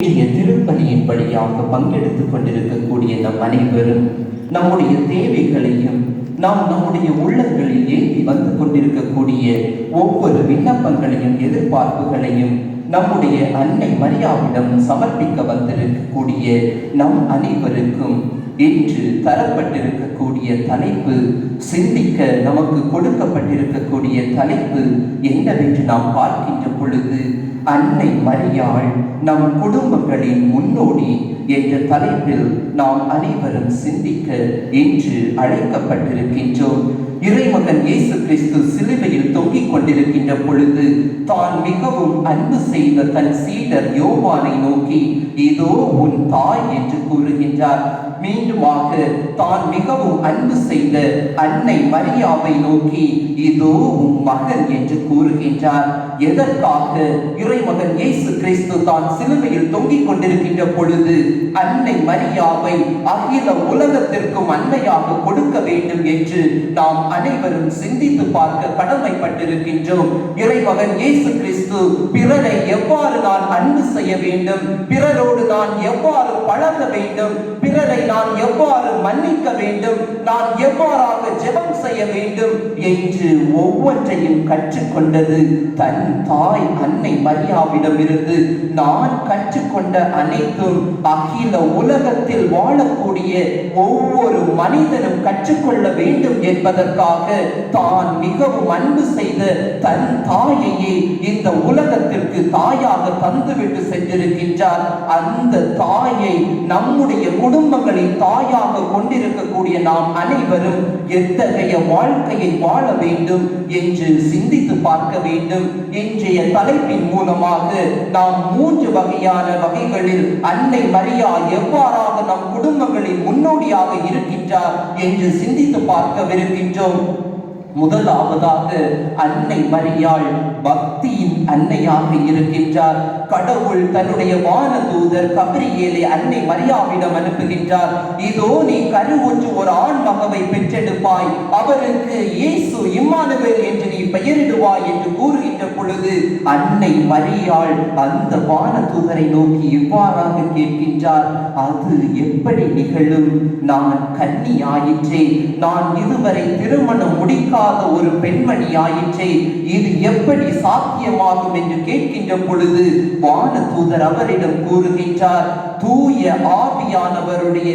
இன்றைய திருப்பலியின்படியாக பங்கெடுத்துக் கொண்டிருக்கக்கூடிய நம் அனைவரும் நம்முடைய தேவைகளையும் நம்முடைய உள்ளங்களில் ஏந்தி வந்து கொண்டிருக்கக்கூடிய ஒவ்வொரு விண்ணப்பங்களையும் எதிர்பார்ப்புகளையும் நம்முடைய அன்னை மரியாவிடம் சமர்ப்பிக்க வந்திருக்கக்கூடிய நம் அனைவருக்கும் இன்று தரப்பட்டிருக்கக்கூடிய தலைப்பு, சிந்திக்க நமக்கு கொடுக்கப்பட்டிருக்கக்கூடிய தலைப்பு என்னவென்று நாம் பார்க்கின்ற பொழுது, அன்னை மரியாள் நம் குடும்பங்களின் முன்னோடி என்ற தலைப்பில் நாம் அனைவரும் சிந்திக்க இன்று அழைக்கப்பட்டிருக்கின்றோம். இறைமகன் இயேசு கிறிஸ்து சிலுவையில் தொங்கிக் கொண்டிருக்கின்ற பொழுது தான் மிகவும் அன்பு செய்த தன் சீடர் யோவானை நோக்கி, இதோ உன் தாய் என்று கூறுகின்றார். மீண்டுமாக தான் மிகவும் அன்பு செய்த அன்னை மரியாவை நோக்கி, இதோ உன் மகன் என்று கூறுகின்றார். எதற்காக? இறைமகன் இயேசு கிறிஸ்து தான் சிலுவையில் தொங்கிக் கொண்டிருக்கின்ற பொழுது அன்னை மரியாவை அகில உலகத்திற்கும் அன்னையாக கொடுக்க வேண்டும் என்று நாம் அனைவரும் சிந்தித்து பார்க்க கடமைப்பட்டிருக்கின்றோம். இறைமகன் இயேசு கிறிஸ்து பிறரை எவ்வாறு நான் அன்பு செய்ய வேண்டும், பிறரோடு நான் எவ்வாறு பழக வேண்டும், பிறரை நான் எவ்வாறு மன்னிக்க வேண்டும், நான் எவ்வாறாக ஜெபம் செய்ய வேண்டும் என்று ஒவ்வொன்றையும் கற்றுக்கொண்டது தன் தாய் அன்னை மரியாவிடம் இருந்து. நான் கற்றுக்கொண்ட அனைத்தும் அகில உலகத்தில் வாழக்கூடிய ஒவ்வொரு மனிதனும் கற்றுக்கொள்ள வேண்டும் என்பதற்காக தான் மிகவும் அன்பு செய்த தன் தாயையே இந்த உலகத்திற்கு தாயாக தந்துவிட்டு சென்றிருக்கின்றார். அந்த தாயை நம்முடைய குடும்பங்களின் தாயாக கொண்டிருக்கக்கூடிய நாம் அனைவரும் எத்தகைய வாழ்க்கையை வாழ வேண்டும் என்று சிந்தித்து பார்க்க வேண்டும். இன்றைய தலைப்பின் மூலமாக நாம் 3 வகையான வகைகளில் அன்னை மரியா எவ்வாறாக நம் குடும்பங்களின் முன்னோடியாக இருக்கின்றார் என்று சிந்தித்து பார்க்கவிருக்கின்றோம். முதலாவதாக, அன்னை மரியாள் பக்தியின் அன்னையாக இருக்கின்றார். கடவுள் தன்னுடைய வானதூதர் கபிரியேலை அன்னை மரியாவிடம் அனுப்புகின்றார். இதோ நீ கருவுற்று ஒரு ஆண் மகவை பெற்றெடுப்பாய், அவருக்கு இயேசு இம்மானுவேல் என்று நீ பெயரிடுவாய் என்று கூறுகின்ற பொழுது அன்னை மரியாள் அந்த வானதூதரை நோக்கி இவ்வாறாக கேட்கின்றார், அது எப்படி நிகழும்? நான் கன்னி ஆயிற்றே, நான் இதுவரை திருமணம் முடிக்காத ஒரு பெண்மணி ஆயிற்றே, இது எப்படி சாத்தியமாகும் என்று கேட்கின்ற பொழுது வானதூதர் அவரிடம் கூறுகின்றார், தூய ஆவியானவருடைய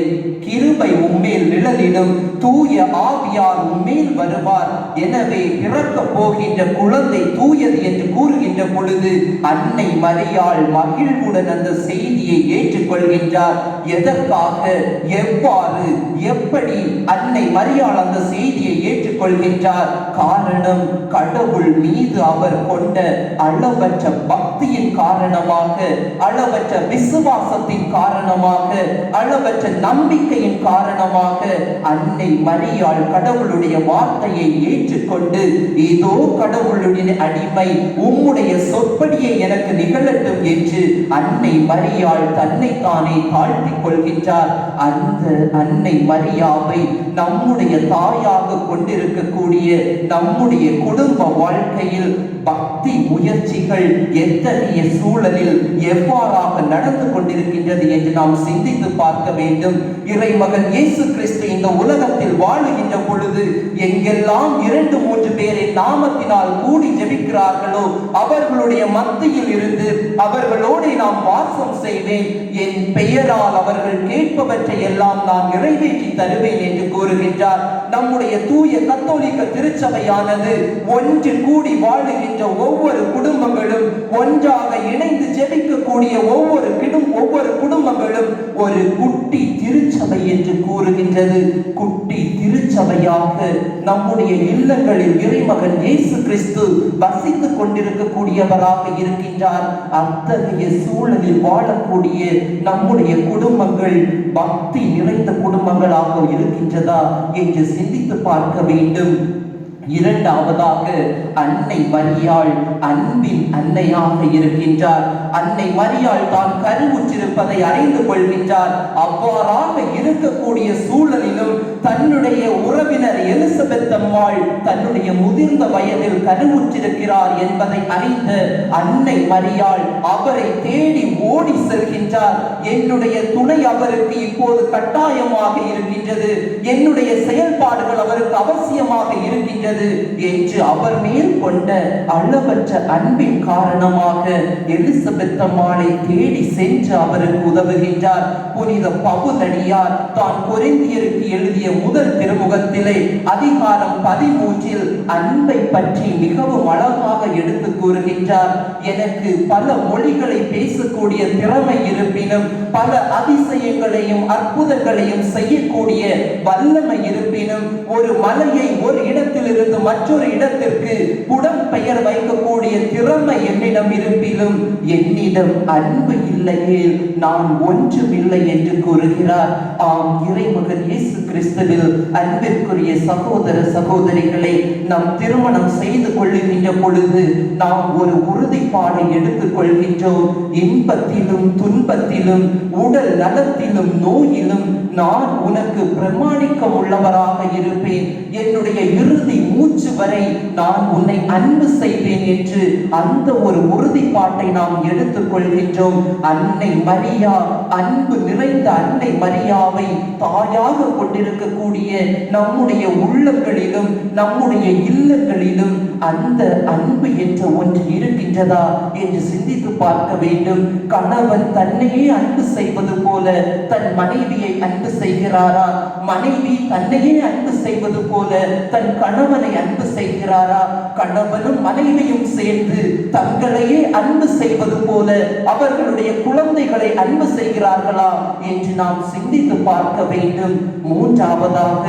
கிருபை உம்மேல் நிழலிடும், தூய ஆவியார் உம்மேல் வருவார், எனவே பிறக்க போகின்ற குழந்தை தூயது என்று கூறுகின்ற பொழுது அன்னை மரியாள் மகிழ்வுடன் அந்த செய்தியை ஏற்றுக்கொள்கின்றார். எதற்காக, எவ்வாறு, எப்படி அன்னை மரியாள் அந்த செய்தியை ஏற்றுக்கொள்கின்றார்? காரணம், கடவுள் மீது அவர் கொண்ட அளவற்ற பக்தியின் காரணமாக, அளவற்ற விசுவாசத்தின் காரணமாக, அளவற்ற நம்பிக்கையின் காரணமாக அன்னை மரியாள் கடவுளுடைய வார்த்தையை ஏற்றுக்கொண்டு, இதோ கடவுளுடைய அடிமை, உம்முடைய சொற்படியை எனக்கு நிகழட்டும் என்று அன்னை மரியாள் தன்னை தானே தாழ்த்திக் கொள்கின்றார். அந்த அன்னை மரியாவை நம்முடைய தாயாக கொண்டிருக்கக்கூடிய நம்முடைய குடும்ப வாழ்க்கையில் பக்தி முயற்சிகள் எத்தகைய சூழலில் எவ்வாறாக நடந்து கொண்டிருக்கின்றது என்று நாம் சிந்தித்து பார்க்க வேண்டும். இறைமகன் இயேசு கிறிஸ்து இந்த உலகத்தில் வாழுகின்ற பொழுது எங்கெல்லாம் 2-3 பேரின் நாமத்தினால் கூடி ஜெபிக்கிறார்களோ அவர்களுடைய மத்தியில் இருந்து அவர்களோடு நாம் வாசம் செய்வேன், என் பெயரால் அவர்கள் கேட்பவற்றை எல்லாம் நான் நிறைவேற்றி தருவேன் என்று கூறுகின்றார். நம்முடைய தூய கத்தோலிக்க திருச்சபையானது ஒன்று கூடி வாழுகின்ற ஒவ்வொரு குடும்பங்களும், ஒன்றாக இணைந்து ஜெபிக்கக்கூடிய ஒவ்வொரு குடும்பங்களும் ஒரு குட்டி திருச்சபை என்று கூறுகின்றது. குட்டி திருச்சபையாக நம்முடைய இல்லங்களில் இறைமகன் இயேசு கிறிஸ்து வசித்துக் கொண்டிருக்கக்கூடியவராக இருக்கின்றார். அத்தகைய சூழலில் வாழக்கூடிய நம்முடைய குடும்பங்கள் பக்தி நிறைந்த குடும்பங்களாக இருக்கின்றதா என்று சிந்தித்து பார்க்க வேண்டும். இரண்டாவதாக, அன்னை மரியாள் அன்பின் அன்னையாக இருக்கின்றார். அன்னை மரியாள் தான் கருவுற்றிருக்கும் இருப்பதை அறிந்து கொள்கின்றார். அவ்வாறாக இருக்கக்கூடிய சூழலிலும் தன்னுடைய உறவினர் எலிசபெத் அம்மாள் தன்னுடைய முதிர்ந்த வயதில் கருவுற்றிருக்கிறார் என்பதை அறிந்த அன்னை மரியாள் அவரை தேடி ஓடி செல்கின்றார். என்னுடைய துணை அவருக்கு இப்போது கட்டாயமாக இருக்கின்றது, என்னுடைய செயல்பாடுகள் அவருக்கு அவசியமாக இருக்கின்றது என்று அவர் மேல் கொண்ட அளவற்ற அன்பின் காரணமாக எலிசபெத் அம்மாளை தேடி சென்று அவருக்கு உதவுகின்றார். புனித பவுலடியார் தான் கொரிந்தியருக்கு எழுதிய முதல் திருமுகத்திலே அதிகாரம் 13 அன்பை பற்றி மிகவும் அழகாக எடுத்து கூறுகின்றார். எனக்கு பல மொழிகளை பேசக்கூடிய திறமை இருப்பினும், பல அதிசயங்களையும் அற்புதங்களையும் செய்யக்கூடிய வல்லமை இருப்பினும், ஒரு மலையை ஒரு இடத்திலிருந்து மற்றொரு இடத்திற்கு புடம்பெயர் வைக்கக்கூடிய திறமை என்னிடம் இருப்பினும், என்னிடம் அன்பு இல்லையே நான் ஒன்றுமில்லை என்று கூறுகிறார். ஆம், இறைமகன் இயேசு கிறிஸ்துவில் அன்பிற்குரிய சகோதர சகோதரிகளை, நாம் திருமணம் செய்து கொள்ளுகின்ற பொழுது நாம் ஒரு உறுதிப்பாடை எடுத்துக் கொள்கின்றோம். இன்பத்திலும் துன்பத்திலும் உடல் நலத்திலும் நோயிலும் நான் உனக்கு பிரமாணிக்கம் உள்ளவராக இருப்பேன், என்னுடைய இறுதி மூச்சு வரை நான் உன்னை அன்பு செய்வேன் என்று அந்த ஒரு உறுதிப்பாட்டை நாம் எடுத்துக் கொள்கின்றோம். அன்னை மரியா, அன்பு நிறைந்த அன்னை மரியாவை தாயாக கொண்டிருக்கக்கூடிய நம்முடைய உள்ளங்களிலும் நம்முடைய இல்லங்களிலும் அந்த அன்பு என்ற ஒன்று இருக்கின்றதா என்று சிந்தித்து பார்க்க வேண்டும். கணவன் தன்னையே அன்பு செய்வது போல தன் மனைவியை அன்பு செய்கிறாரா? மனைவி தன்னையே அன்பு செய்வது போல தன் கணவனை அன்பு செய்கிறாரா? கணவனும் மனைவியும் சேர்ந்து தங்களையே அன்பு செய்வது போல அவர்களுடைய குழந்தைகளை அன்பு செய்கிறார்களா என்று நாம் சிந்தித்து பார்க்க வேண்டும். மூன்றாவதாக